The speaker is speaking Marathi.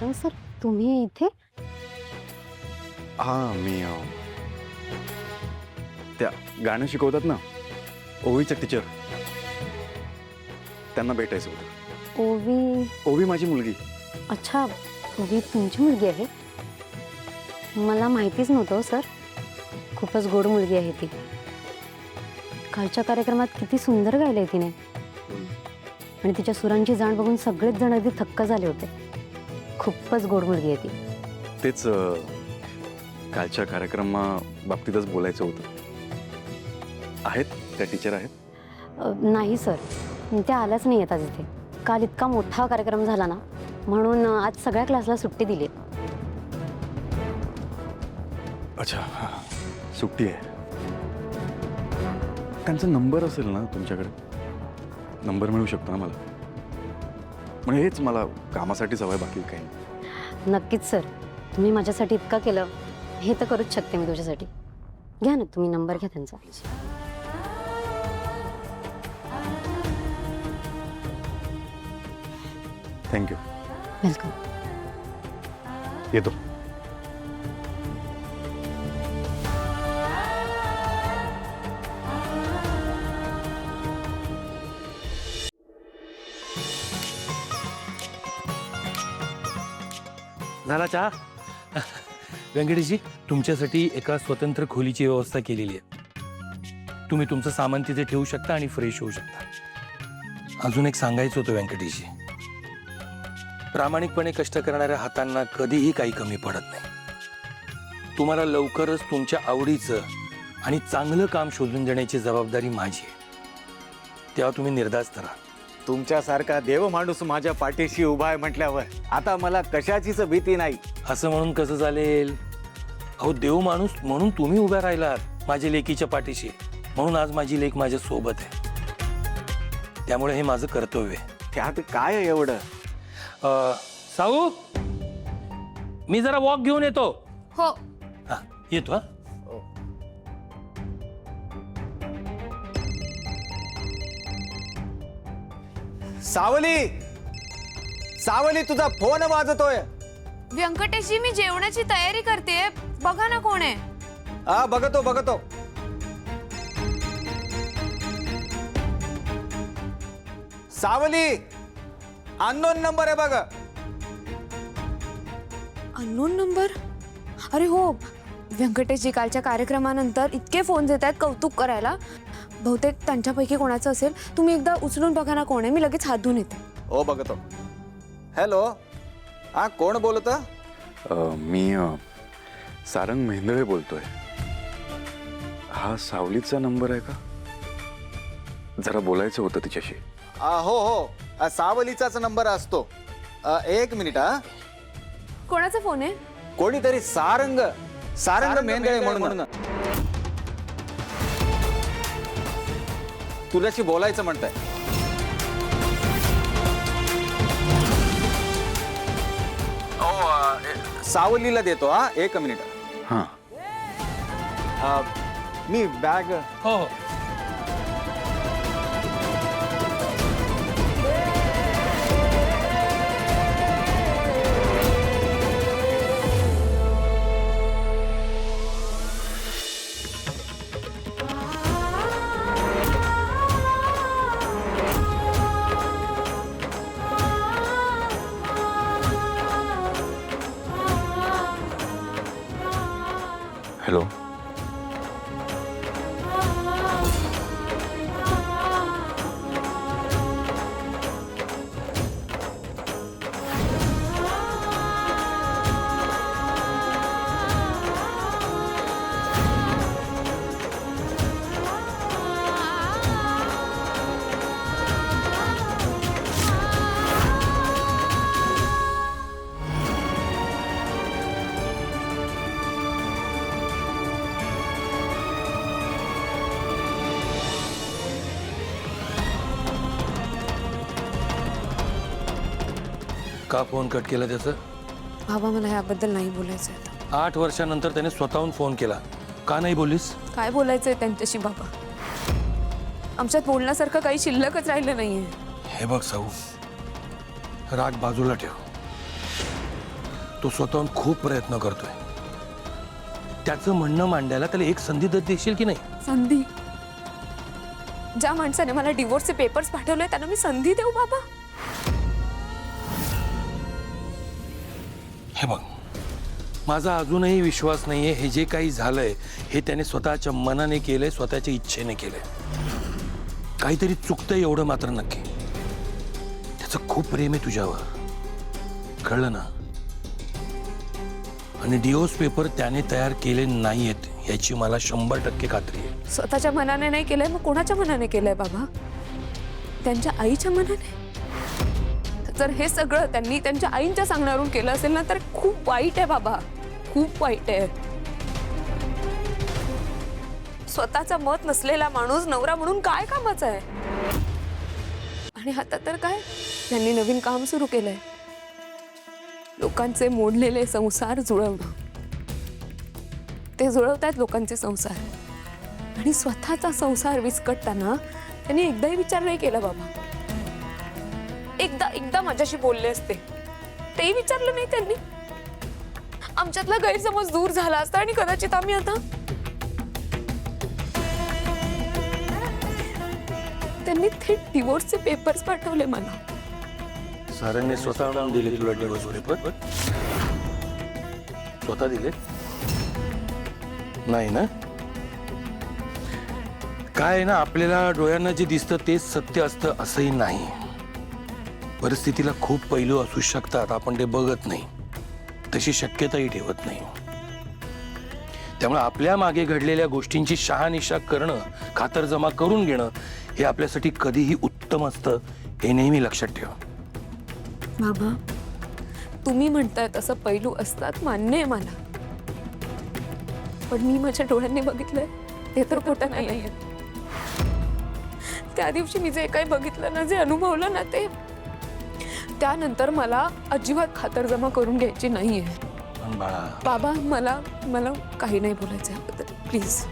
सारंग सर, तुम्ही इथे? हां, मी त्या गाणं शिकवतात ना, ओवीच्या टीचर, त्यांना भेटायचं होतं. ओवी? ओवी माझी मुलगी. अच्छा, ओवी तुमची मुलगी आहे? मला माहितीच नव्हतं सर. खूपच गोड मुलगी आहे ती. कालच्या कार्यक्रमात किती सुंदर गायलंय तिने, आणि तिच्या सुरांची जाण बघून सगळेच जण अगदी थक्क झाले होते. खूपच गोड मुलगी आहे ती. तेच कालच्या कार्यक्रमाबाबतीतच बोलायचं होतं. आहेत त्या टीचर आहेत? नाही सर, त्या आल्याच नाही आहेत आज इथे. काल इतका मोठा कार्यक्रम झाला ना, म्हणून आज सगळ्या क्लासला सुट्टी दिली. अच्छा, सुट्टी आहे. त्यांचा नंबर असेल ना तुमच्याकडे? नंबर मिळू शकतो ना मला? म्हणजे हेच मला कामासाठीच हवं आहे, बाकी काही नाही. नक्कीच सर, तुम्ही माझ्यासाठी इतकं केलं, हे तर करूच शकते मी तुझ्यासाठी. घ्या ना तुम्ही नंबर, घ्या त्यांचा. थँक्यू. वेलकम. येतो. झाला चहा? व्यंकटेशजी, तुमच्यासाठी एका स्वतंत्र खोलीची व्यवस्था केलेली आहे. तुम्ही तुमचं सामान तिथे ठेवू शकता आणि फ्रेश होऊ शकता. अजून एक सांगायचं होतं व्यंकटेशजी, प्रामाणिकपणे कष्ट करणाऱ्या हातांना कधीही काही कमी पडत नाही. तुम्हाला लवकरच तुमच्या आवडीचं आणि चांगलं काम शोधून देण्याची जबाबदारी माझी आहे. तेव्हा तुम्ही निर्धास्त राहा. तुमच्यासारखा देव माणूस माझ्या पाठीशी उभा आहे म्हटल्यावर आता मला कशाचीच भीती नाही. असं म्हणून कसं चालेल? अहो, देव माणूस म्हणून तुम्ही उभ्या राहिलात माझ्या लेकीच्या पाठीशी, म्हणून आज माझी लेक माझ्या सोबत आहे. त्यामुळे हे माझं कर्तव्य आहे. त्यात काय आहे एवढं? साऊ, मी जरा वॉक घेऊन येतो. हो. हा, येतो. हा, सावली, सावली, तुझा फोन वाजतोय. व्यंकटेशजी, मी जेवणाची तयारी करते, बघा ना कोण आहे. हा, बघतो बघतो. सावली, अननोन नंबर आहे बघ. Unknown number? अरे हो, व्यंकटेशजी कालच्या कार्यक्रमानंतर इतके फोन येत आहेत कौतुक करायला. बहुतेक त्यांच्यापैकी कोणाचं असेल. तुम्ही एकदा उचलून बघा ना कोण आहे. मी लगेच हात धुवून येते. हो, बघतो. हॅलो, हा, कोण बोलत? मी सारंग मेंदळे बोलतोय. हा सावलीचा नंबर आहे का? जरा बोलायचं होतं तिच्याशी. हो हो, सावलीचाच नंबर असतो. एक मिनिट. हा, कोणाचा फोन आहे? कोणीतरी सारंग सारंग मेंदळे म्हणून तुझ्याशी बोलायचं म्हणताय. सावलीला देतो. हा, एक मिनिट. हां, मी बॅग. हो हो. हॅलो. का फोन कट केला त्याचं? बाबा, मला याबद्दल नाही बोलायचं आहे. 8 वर्षानंतर त्याने स्वतःहून फोन केला. का नाही बोललीस? काय बोलायचंय त्यांच्याशी बाबा? आमच्यात बोलण्यासारखं काही शिल्लकच राहिलं नाहीये. हे बघ साऊ, राग बाजूला ठेव. तो स्वतःहून खूप प्रयत्न करतोय. त्याचं म्हणणं मांडायला त्याला एक संधी तर देशील की नाही? संधी? ज्या माणसाने मला डिवोर्सचे पेपर्स पाठवले त्यांना मी संधी देऊ बाबा? हे बघ, माझा अजूनही विश्वास नाहीये हे जे काही झालंय हे त्याने स्वतःच्या मनाने केलंय, स्वतःच्या इच्छेने केलंय. काहीतरी चुकतंय एवढं मात्र नक्की. त्याचं खूप प्रेम आहे तुझ्यावर, कळलं ना? आणि डिवोर्स पेपर त्याने तयार केले नाहीयेत याची मला 100% खात्री आहे. स्वतःच्या मनाने नाही केलंय, मग कोणाच्या मनाने केलंय बाबा? त्यांच्या आईच्या मनाने? जर हे सगळं त्यांनी त्यांच्या आईंच्या सांगण्यावरून केलं असेल ना तर खूप वाईट आहे बाबा, खूप वाईट आहे. स्वतःचा मत नसलेला माणूस नवरा म्हणून काय कामाचा आहे? आणि आता तर काय, त्यांनी नवीन काम सुरू केलंय, लोकांचे मोडलेले संसार जुळवणं. ते जुळवतायत लोकांचे संसार, आणि स्वतःचा संसार विस्कटताना त्यांनी एकदाही विचार नाही केला बाबा. एकदा माझ्याशी बोलले असते, तेही विचारलं नाही त्यांनी. आमच्यातला गैरसमज दूर झाला असता आणि कदाचित आम्ही आता. त्यांनी थेट डिवोर्सचे पेपर्स पाठवले मला. सरांनी स्वतः दिले तुला डिवोर्स पेपर? स्वतः दिले नाही ना? काय ना, आपल्याला डोळ्यांना जे दिसतं तेच सत्य असतं असंही नाही. परिस्थितीला खूप पैलू असू शकतात, आपण ते बघत नाही, तशी शक्यताही ठेवत नाही. त्यामुळे आपल्या मागे घडलेल्या गोष्टींची शहानिशा करणं, खातरजमा करून घेणं हे आपल्यासाठी कधीही उत्तम असतं, हे नेहमी लक्षात ठेवा. बाबा, तुम्ही म्हणताय तसं पैलू असतात, मान्य आहे मला, पण मी माझ्या डोळ्यांनी बघितलंय ते तर खोटं नाही आहे. त्या दिवशी मी जे काही बघितलं ना, जे अनुभवलं ना, ते त्यानंतर मला अजिबात खातरजमा करून घ्यायची नाहीये. पण बाळा, बाबा, मला काही नाही बोलायचं याबद्दल, प्लीज.